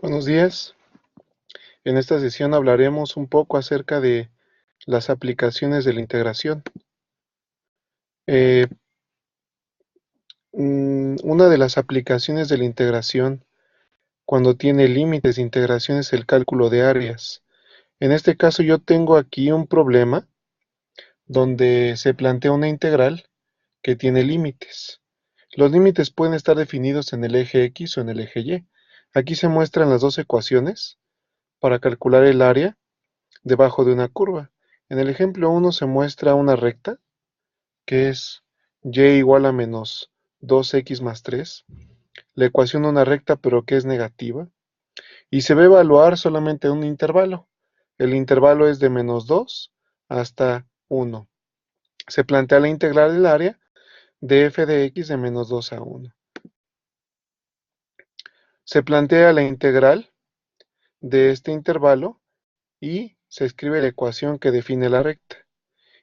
Buenos días. En esta sesión hablaremos un poco acerca de las aplicaciones de la integración. Eh, una de las aplicaciones de la integración cuando tiene límites de integración es el cálculo de áreas. En este caso yo tengo aquí un problema donde se plantea una integral que tiene límites. Los límites pueden estar definidos en el eje X o en el eje Y. Aquí se muestran las dos ecuaciones para calcular el área debajo de una curva. En el ejemplo 1 se muestra una recta que es y igual a menos 2x más 3, la ecuación de una recta pero que es negativa, y se va a evaluar solamente un intervalo. El intervalo es de menos 2 hasta 1. Se plantea la integral del área de f de x de menos 2 a 1. Se plantea la integral de este intervalo y se escribe la ecuación que define la recta.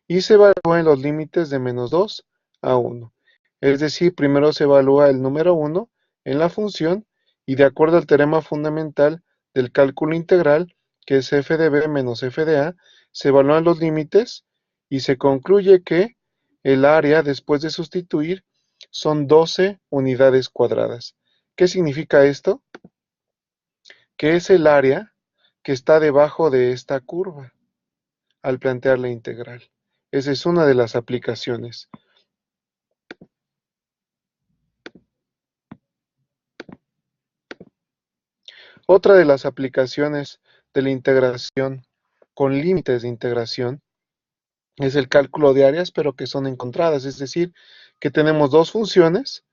Y se evalúan los límites de menos 2 a 1. Es decir, primero se evalúa el número 1 en la función y de acuerdo al teorema fundamental del cálculo integral, que es f de b menos f de a, se evalúan los límites y se concluye que el área después de sustituir son 12 unidades cuadradas. ¿Qué significa esto? Que es el área que está debajo de esta curva al plantear la integral. Esa es una de las aplicaciones. Otra de las aplicaciones de la integración con límites de integración es el cálculo de áreas, pero que son encontradas, es decir, que tenemos dos funciones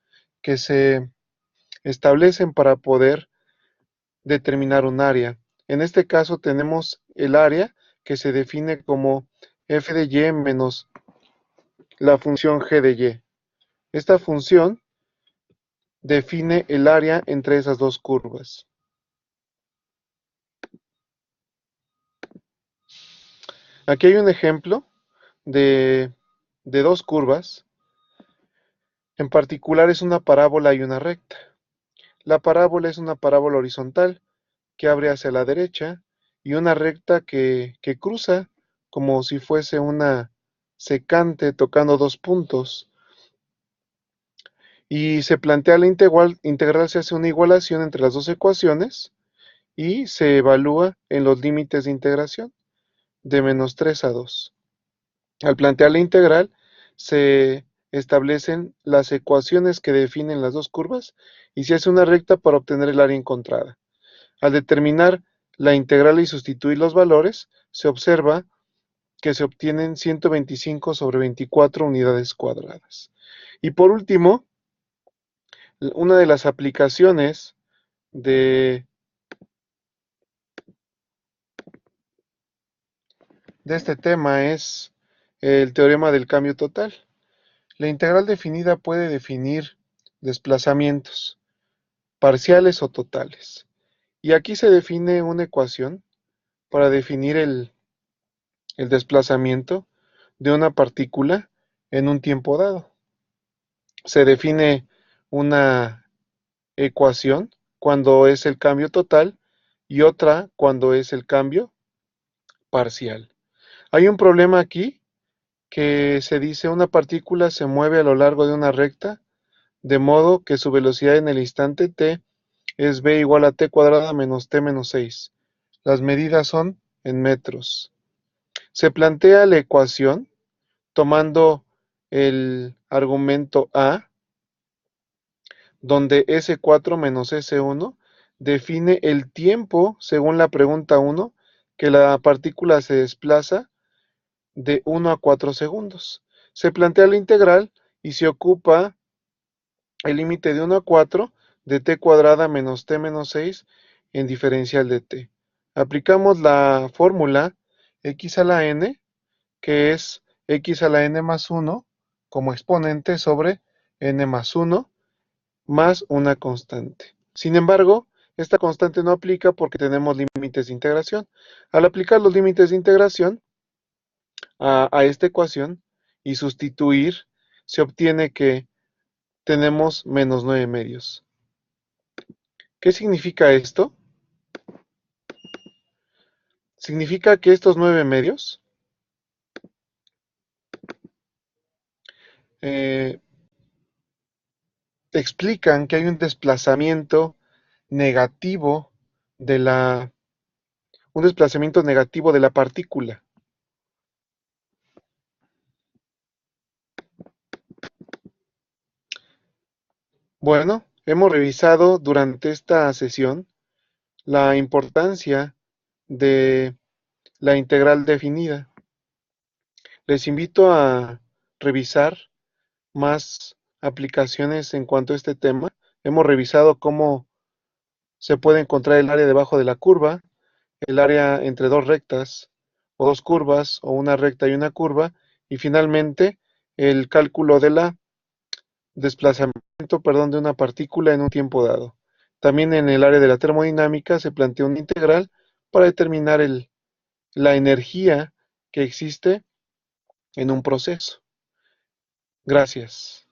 que se establecen para poder determinar un área. En este caso tenemos el área que se define como f de y menos la función g de y. Esta función define el área entre esas dos curvas. Aquí hay un ejemplo de, de dos curvas. En particular es una parábola y una recta. La parábola es una parábola horizontal que abre hacia la derecha y una recta que cruza como si fuese una secante tocando dos puntos. Y se plantea la integral, se hace una igualación entre las dos ecuaciones y se evalúa en los límites de integración de menos 3 a 2. Al plantear la integral, se establecen las ecuaciones que definen las dos curvas y se hace una recta para obtener el área encontrada. Al determinar la integral y sustituir los valores, se observa que se obtienen 125 sobre 24 unidades cuadradas. Y por último, una de las aplicaciones de, de este tema es el teorema del cambio total. La integral definida puede definir desplazamientos parciales o totales. Y aquí se define una ecuación para definir el desplazamiento de una partícula en un tiempo dado. Se define una ecuación cuando es el cambio total y otra cuando es el cambio parcial. Hay un problema aquí que se dice una partícula se mueve a lo largo de una recta de modo que su velocidad en el instante t es v igual a t cuadrada menos t menos 6. Las medidas son en metros. Se plantea la ecuación tomando el argumento A, donde S4 menos S1 define el tiempo, según la pregunta 1, que la partícula se desplaza de 1 a 4 segundos. Se plantea la integral y se ocupa el límite de 1 a 4 de t cuadrada menos t menos 6 en diferencial de t. Aplicamos la fórmula x a la n, que es x a la n más 1 como exponente sobre n más 1 más una constante. Sin embargo, esta constante no aplica porque tenemos límites de integración. Al aplicar los límites de integración a esta ecuación y sustituir, se obtiene que tenemos menos 9 medios. ¿Qué significa esto? Significa que estos 9 medios eh, explican que hay negativo de la, un desplazamiento negativo de la partícula. Bueno, hemos revisado durante esta sesión la importancia de la integral definida. Les invito a revisar más aplicaciones en cuanto a este tema. Hemos revisado cómo se puede encontrar el área debajo de la curva, el área entre dos rectas o dos curvas o una recta y una curva, y finalmente el cálculo de la desplazamiento, perdón, de una partícula en un tiempo dado. También en el área de la termodinámica se plantea una integral para determinar la energía que existe en un proceso. Gracias.